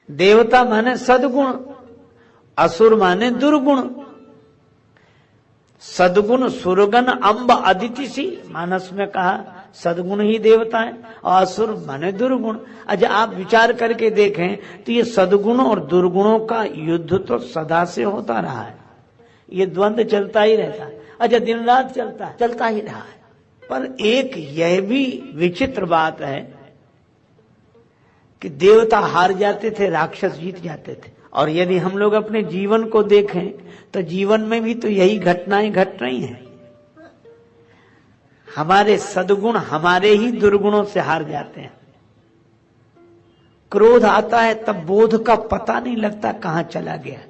देवता माने सदगुण, असुर माने दुर्गुण। सदगुण सुरगन अम्ब अदिति सी, मानस में कहा सदगुण ही देवता है और असुर माने दुर्गुण। अच्छा आप विचार करके देखें तो ये सदगुण और दुर्गुणों का युद्ध तो सदा से होता रहा है, ये द्वंद्व चलता ही रहता है। अच्छा दिन रात चलता ही रहा है। पर एक यह भी विचित्र बात है कि देवता हार जाते थे, राक्षस जीत जाते थे। और यदि हम लोग अपने जीवन को देखें तो जीवन में भी तो यही घटनाएं घट रही हैं। हमारे सद्गुण हमारे ही दुर्गुणों से हार जाते हैं। क्रोध आता है तब बोध का पता नहीं लगता कहां चला गया।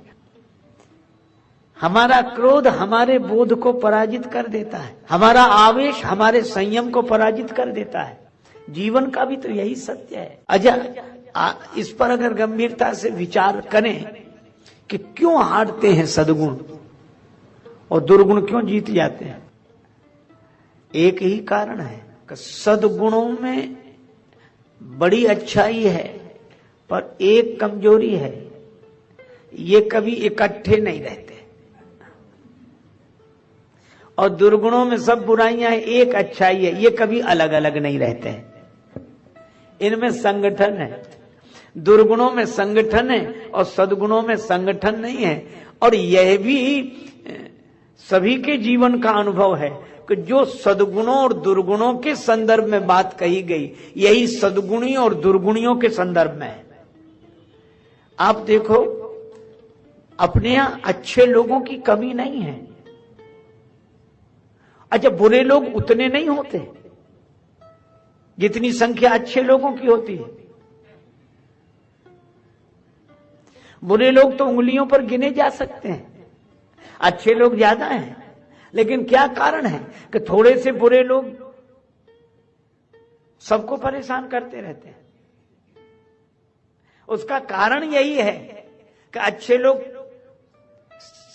हमारा क्रोध हमारे बोध को पराजित कर देता है, हमारा आवेश हमारे संयम को पराजित कर देता है। जीवन का भी तो यही सत्य है। अच्छा इस पर अगर गंभीरता से विचार करें कि क्यों हारते हैं सद्गुण और दुर्गुण क्यों जीत जाते हैं, एक ही कारण है कि सद्गुणों में बड़ी अच्छाई है पर एक कमजोरी है, ये कभी इकट्ठे नहीं रहते। और दुर्गुणों में सब बुराइयां हैं, एक अच्छाई है, ये कभी अलग अलग नहीं रहते हैं। इनमें संगठन है, दुर्गुणों में संगठन है और सद्गुणों में संगठन नहीं है। और यह भी सभी के जीवन का अनुभव है कि जो सद्गुणों और दुर्गुणों के संदर्भ में बात कही गई, यही सद्गुणी और दुर्गुणियों के संदर्भ में है। आप देखो अपने यहां अच्छे लोगों की कमी नहीं है। अच्छा बुरे लोग उतने नहीं होते जितनी संख्या अच्छे लोगों की होती है। बुरे लोग तो उंगलियों पर गिने जा सकते हैं, अच्छे लोग ज्यादा हैं। लेकिन क्या कारण है कि थोड़े से बुरे लोग सबको परेशान करते रहते हैं? उसका कारण यही है कि अच्छे लोग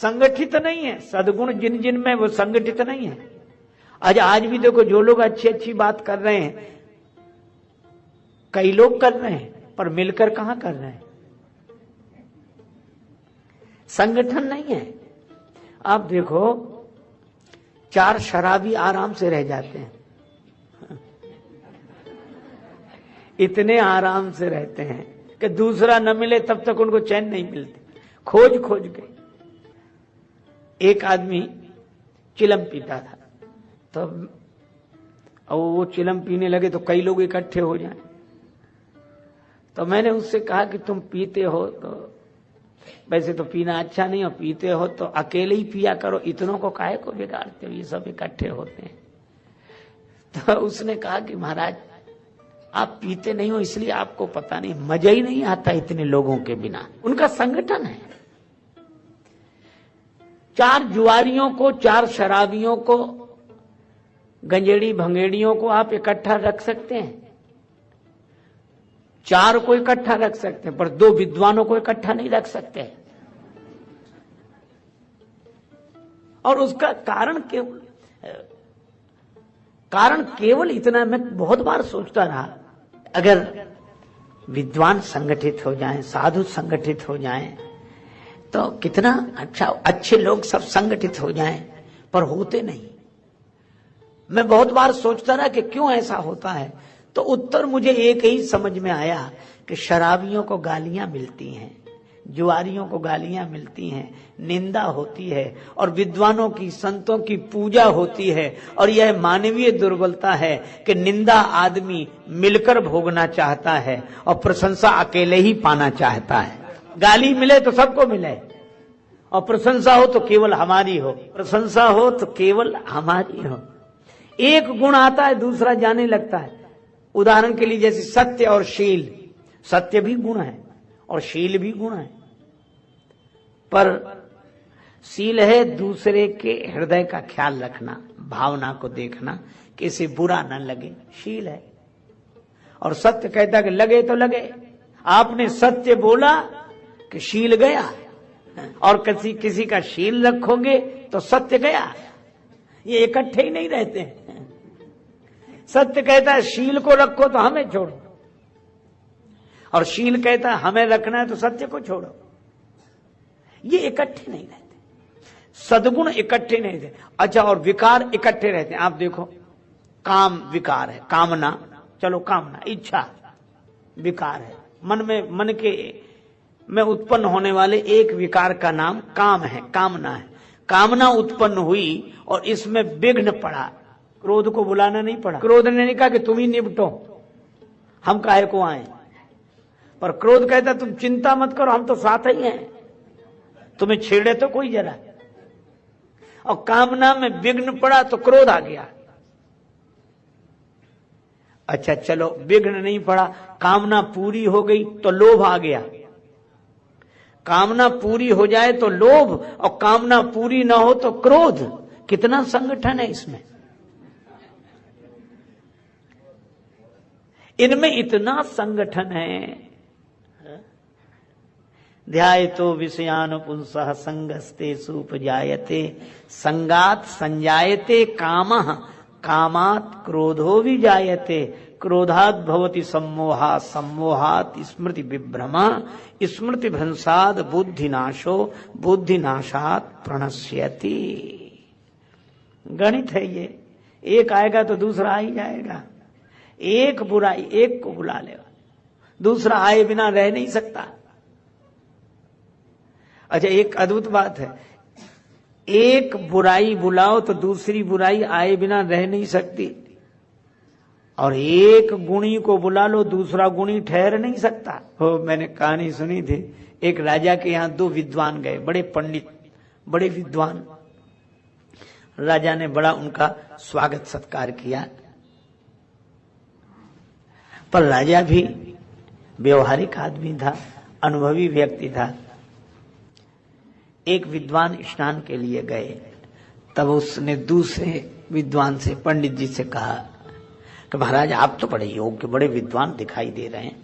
संगठित नहीं है, सद्गुण जिन जिन में वो संगठित नहीं है। आज भी देखो जो लोग अच्छी अच्छी बात कर रहे हैं, कई लोग कर रहे हैं पर मिलकर कहां कर रहे हैं, संगठन नहीं है। आप देखो 4 शराबी आराम से रह जाते हैं, इतने आराम से रहते हैं कि दूसरा न मिले तब तक उनको चैन नहीं मिलती, खोज खोज के। एक आदमी चिलम पीता था, तब वो चिलम पीने लगे तो कई लोग इकट्ठे हो जाए। तो मैंने उससे कहा कि तुम पीते हो तो वैसे तो पीना अच्छा नहीं, और पीते हो तो अकेले ही पिया करो, इतनों को काहे को बिगाड़ते हो, ये सब इकट्ठे होते हैं। तो उसने कहा कि महाराज आप पीते नहीं हो इसलिए आपको पता नहीं, मजा ही नहीं आता इतने लोगों के बिना। उनका संगठन है। 4 जुआरियों को, 4 शराबियों को, गंजेड़ी भंगेड़ियों को आप इकट्ठा रख सकते हैं, 4 को इकट्ठा रख सकते हैं, पर 2 विद्वानों को इकट्ठा नहीं रख सकते। और उसका कारण केवल इतना, मैं बहुत बार सोचता रहा, अगर विद्वान संगठित हो जाएं, साधु संगठित हो जाएं तो कितना अच्छा, अच्छे लोग सब संगठित हो जाएं, पर होते नहीं। मैं बहुत बार सोचता रहा कि क्यों ऐसा होता है, तो उत्तर मुझे एक ही समझ में आया कि शराबियों को गालियां मिलती हैं, जुआरियों को गालियां मिलती हैं, निंदा होती है, और विद्वानों की, संतों की पूजा होती है। और यह मानवीय दुर्बलता है कि निंदा आदमी मिलकर भोगना चाहता है और प्रशंसा अकेले ही पाना चाहता है। गाली मिले तो सबको मिले और प्रशंसा हो तो केवल हमारी हो, प्रशंसा हो तो केवल हमारी हो। एक गुण आता है दूसरा जाने लगता है। उदाहरण के लिए जैसे सत्य और शील, सत्य भी गुण है और शील भी गुण है, पर शील है दूसरे के हृदय का ख्याल रखना, भावना को देखना कि इसे बुरा न लगे, शील है। और सत्य कहता है कि लगे तो लगे। आपने सत्य बोला कि शील गया, और किसी का शील रखोगे तो सत्य गया। ये इकट्ठे ही नहीं रहते हैं। सत्य कहता है शील को रखो तो हमें छोड़ो, और शील कहता है हमें रखना है तो सत्य को छोड़ो। ये इकट्ठे नहीं रहते, सद्गुण इकट्ठे नहीं रहते। अच्छा, और विकार इकट्ठे रहते हैं। आप देखो, काम विकार है, कामना, चलो कामना, इच्छा विकार है। मन में उत्पन्न होने वाले एक विकार का नाम काम है, कामना है। कामना उत्पन्न हुई और इसमें विघ्न पड़ा, क्रोध को बुलाना नहीं पड़ा। क्रोध ने नहीं कहा कि तुम ही निपटो, हम काहे को आए, पर क्रोध कहता तुम चिंता मत करो, हम तो साथ ही हैं, तुम्हें छेड़े तो कोई जरा। और कामना में विघ्न पड़ा तो क्रोध आ गया। अच्छा चलो, विघ्न नहीं पड़ा, कामना पूरी हो गई तो लोभ आ गया। कामना पूरी हो जाए तो लोभ, और कामना पूरी ना हो तो क्रोध। कितना संगठन है इसमें, इनमें इतना संगठन है। ध्यायतो विषयान पुंसः संगस्तेषु उपजायते संगात संजायते कामः कामात् क्रोधो विजायते क्रोधात् भवति सम्मोहा सम्मोहात् स्मृति विभ्रमा स्मृति भ्रंशात् बुद्धिनाशो बुद्धिनाशात् प्रणश्यति। गणित है ये, एक आएगा तो दूसरा आ ही जाएगा। एक बुराई एक को बुला लेगा, दूसरा आए बिना रह नहीं सकता। अच्छा, एक अद्भुत बात है, एक बुराई बुलाओ तो दूसरी बुराई आए बिना रह नहीं सकती, और एक गुणी को बुला लो दूसरा गुणी ठहर नहीं सकता। हो, मैंने कहानी सुनी थी, एक राजा के यहाँ दो विद्वान गए, बड़े पंडित, बड़े विद्वान। राजा ने बड़ा उनका स्वागत सत्कार किया, पर राजा भी व्यवहारिक आदमी था, अनुभवी व्यक्ति था। एक विद्वान स्नान के लिए गए, तब उसने दूसरे विद्वान से, पंडित जी से कहा कि महाराज आप तो बड़े योग्य, बड़े विद्वान दिखाई दे रहे हैं,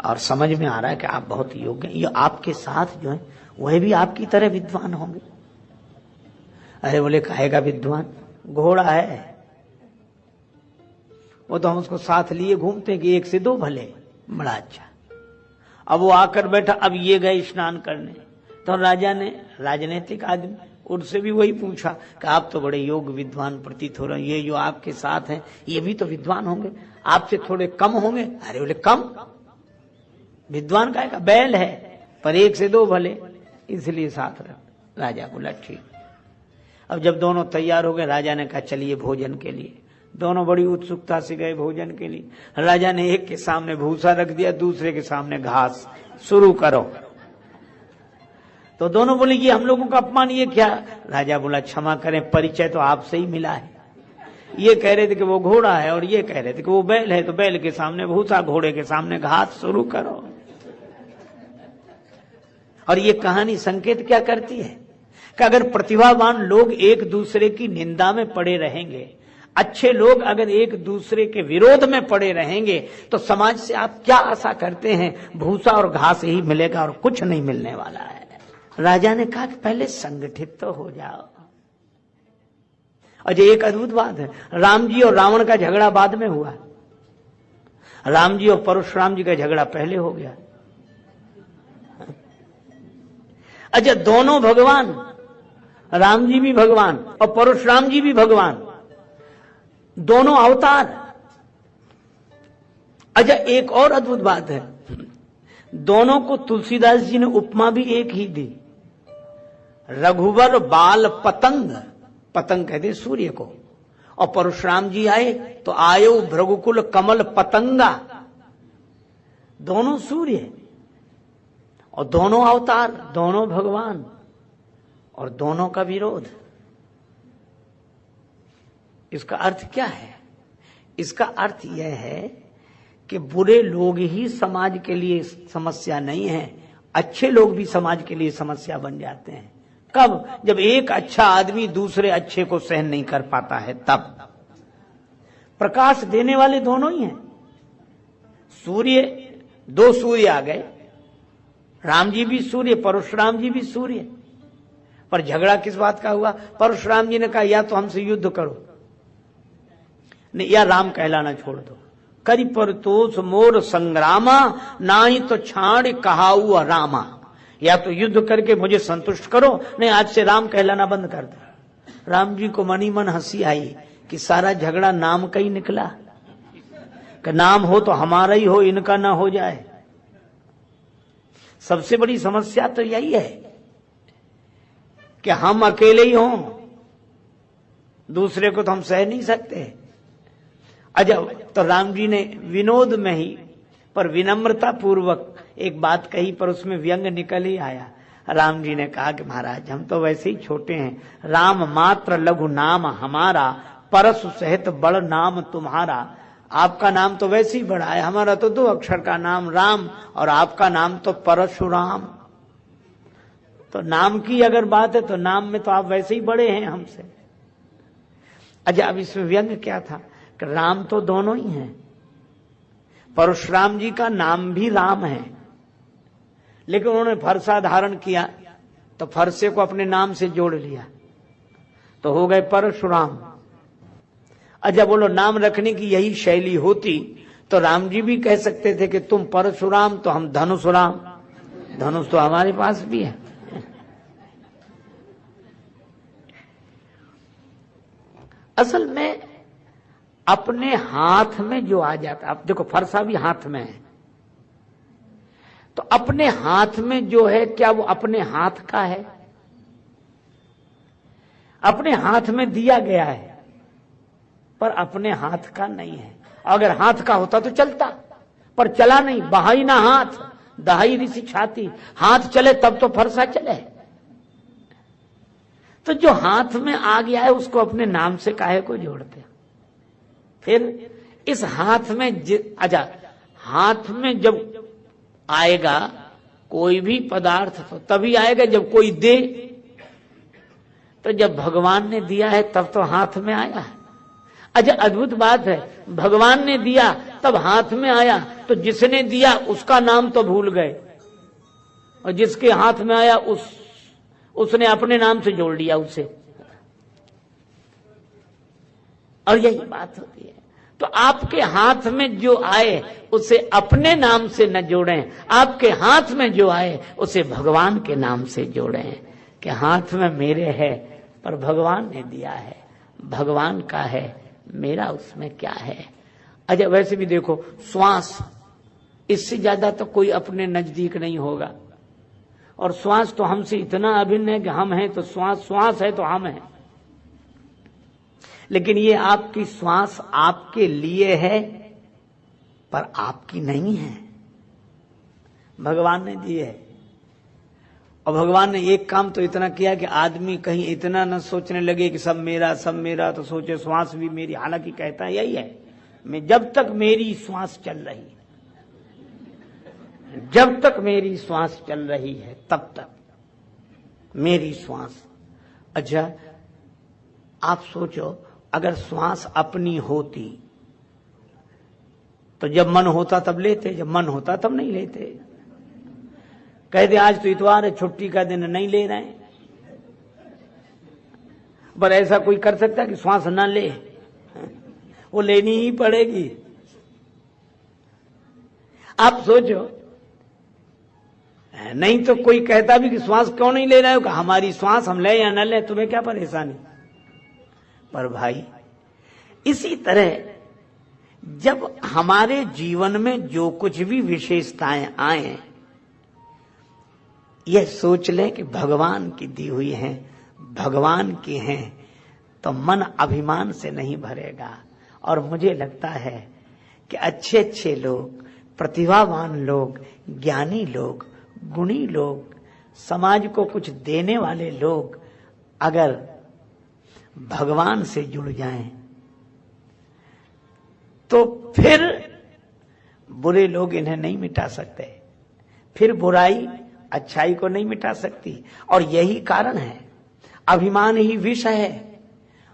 और समझ में आ रहा है कि आप बहुत योग्य हैं, ये आपके साथ जो है वह भी आपकी तरह विद्वान होंगे। अरे बोले, कहेगा विद्वान, घोड़ा है, वो तो हम उसको साथ लिए घूमते हैं कि एक से दो भले। बड़ा अच्छा। अब वो आकर बैठा, अब ये गए स्नान करने, तो राजा ने, राजनीतिक आदमी, उनसे भी वही पूछा कि आप तो बड़े योग्य विद्वान प्रतीत हो रहे हैं, ये जो आपके साथ हैं ये भी तो विद्वान होंगे, आपसे थोड़े कम होंगे। अरे बोले, कम? विद्वान का एक बैल है, पर एक से दो भले, इसलिए साथ रहे। राजा बोला ठीक। अब जब दोनों तैयार हो गए, राजा ने कहा चलिए भोजन के लिए। दोनों बड़ी उत्सुकता से गए भोजन के लिए। राजा ने एक के सामने भूसा रख दिया, दूसरे के सामने घास, शुरू करो। तो दोनों बोले कि हम लोगों का अपमान ये क्या? राजा बोला क्षमा करें, परिचय तो आपसे ही मिला है। ये कह रहे थे कि वो घोड़ा है, और ये कह रहे थे कि वो बैल है, तो बैल के सामने भूसा, घोड़े के सामने घास, शुरू करो। और ये कहानी संकेत क्या करती है कि अगर प्रतिभावान लोग एक दूसरे की निंदा में पड़े रहेंगे, अच्छे लोग अगर एक दूसरे के विरोध में पड़े रहेंगे, तो समाज से आप क्या आशा करते हैं? भूसा और घास ही मिलेगा और कुछ नहीं मिलने वाला है। राजा ने कहा कि पहले संगठित तो हो जाओ। अच्छा, एक अद्भुत बात है, राम जी और रावण का झगड़ा बाद में हुआ, राम जी और परशुराम जी का झगड़ा पहले हो गया। अच्छा, दोनों भगवान, राम जी भी भगवान और परशुराम जी भी भगवान, दोनों अवतार। अच्छा, एक और अद्भुत बात है, दोनों को तुलसीदास जी ने उपमा भी एक ही दी। रघुवर बाल पतंग, पतंग कहते सूर्य को, और परशुराम जी आए तो आयो भृगुकुल कमल पतंगा। दोनों सूर्य और दोनों अवतार, दोनों भगवान, और दोनों का विरोध। इसका अर्थ क्या है? इसका अर्थ यह है कि बुरे लोग ही समाज के लिए समस्या नहीं है, अच्छे लोग भी समाज के लिए समस्या बन जाते हैं। कब? जब एक अच्छा आदमी दूसरे अच्छे को सहन नहीं कर पाता है, तब। प्रकाश देने वाले दोनों ही हैं। सूर्य, दो सूर्य आ गए, राम जी भी सूर्य, परशुराम जी भी सूर्य, पर झगड़ा किस बात का हुआ? परशुराम जी ने कहा या तो हमसे युद्ध करो, नहीं या राम कहलाना छोड़ दो। करी पर तोष मोर संग्रामा, नाई तो छाड़ कहाऊ रामा। या तो युद्ध करके मुझे संतुष्ट करो, नहीं आज से राम कहलाना बंद कर दो। राम जी को मनी मन हंसी आई कि सारा झगड़ा नाम का ही निकला, कि नाम हो तो हमारा ही हो, इनका ना हो जाए। सबसे बड़ी समस्या तो यही है कि हम अकेले ही हों, दूसरे को तो हम सह नहीं सकते। अजब, तो राम जी ने विनोद में ही पर विनम्रता पूर्वक एक बात कही, पर उसमें व्यंग निकल ही आया। राम जी ने कहा कि महाराज हम तो वैसे ही छोटे हैं, राम मात्र लघु नाम हमारा, परसु सहित बड़ नाम तुम्हारा। आपका नाम तो वैसे ही बड़ा है, हमारा तो 2 अक्षर का नाम राम, और आपका नाम तो परशुराम। तो नाम की अगर बात है तो नाम में तो आप वैसे ही बड़े हैं हमसे। अच्छा, अब इसमें व्यंग क्या था कि राम तो दोनों ही हैं। परशुराम जी का नाम भी राम है, लेकिन उन्होंने फरसा धारण किया तो फरसे को अपने नाम से जोड़ लिया तो हो गए परशुराम। अच्छा बोलो, नाम रखने की यही शैली होती तो राम जी भी कह सकते थे कि तुम परशुराम तो हम धनुषराम, धनुष तो हमारे पास भी है। असल में अपने हाथ में जो आ जाता, अब देखो फरसा भी हाथ में है, तो अपने हाथ में जो है क्या वो अपने हाथ का है? अपने हाथ में दिया गया है पर अपने हाथ का नहीं है। अगर हाथ का होता तो चलता, पर चला नहीं। बहाई ना हाथ दहाई ऋषि छाती, हाथ चले तब तो फरसा चले। तो जो हाथ में आ गया है उसको अपने नाम से काहे को जोड़ते? फिर इस हाथ में अच्छा, हाथ में जब आएगा कोई भी पदार्थ तो तभी आएगा जब कोई दे। तो जब भगवान ने दिया है तब तो हाथ में आया है। अच्छा, अद्भुत बात है, भगवान ने दिया तब हाथ में आया, तो जिसने दिया उसका नाम तो भूल गए, और जिसके हाथ में आया उसने अपने नाम से जोड़ लिया उसे। और यही बात होती है। तो आपके हाथ में जो आए उसे अपने नाम से न जोड़ें, आपके हाथ में जो आए उसे भगवान के नाम से जोड़ें कि हाथ में मेरे है पर भगवान ने दिया है, भगवान का है, मेरा उसमें क्या है। अच्छा, वैसे भी देखो श्वास, इससे ज्यादा तो कोई अपने नजदीक नहीं होगा, और श्वास तो हमसे इतना अभिन्न है कि हम हैं तो श्वास है तो हम हैं। लेकिन ये आपकी श्वास आपके लिए है पर आपकी नहीं है, भगवान ने दी है। और भगवान ने एक काम तो इतना किया कि आदमी कहीं इतना न सोचने लगे कि सब मेरा तो सोचे श्वास भी मेरी। हालांकि कहता यही है, मैं जब तक मेरी श्वास चल रही, जब तक मेरी श्वास चल रही है तब तक मेरी श्वास। अच्छा, आप सोचो अगर श्वास अपनी होती तो जब मन होता तब लेते, जब मन होता तब नहीं लेते। कहते आज तो इतवार है, छुट्टी का दिन, नहीं ले रहे हैं। पर ऐसा कोई कर सकता है कि श्वास ना ले? वो लेनी ही पड़ेगी। आप सोचो, नहीं तो कोई कहता भी कि श्वास क्यों नहीं ले रहे हो? हमारी श्वास हम ले या न ले, तुम्हें क्या परेशानी? पर भाई इसी तरह जब हमारे जीवन में जो कुछ भी विशेषताएं आए, यह सोच लें कि भगवान की दी हुई हैं, भगवान की हैं, तो मन अभिमान से नहीं भरेगा। और मुझे लगता है कि अच्छे अच्छे लोग, प्रतिभावान लोग, ज्ञानी लोग, गुणी लोग, समाज को कुछ देने वाले लोग अगर भगवान से जुड़ जाएं तो फिर बुरे लोग इन्हें नहीं मिटा सकते, फिर बुराई अच्छाई को नहीं मिटा सकती। और यही कारण है, अभिमान ही विष है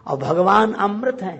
और भगवान अमृत है।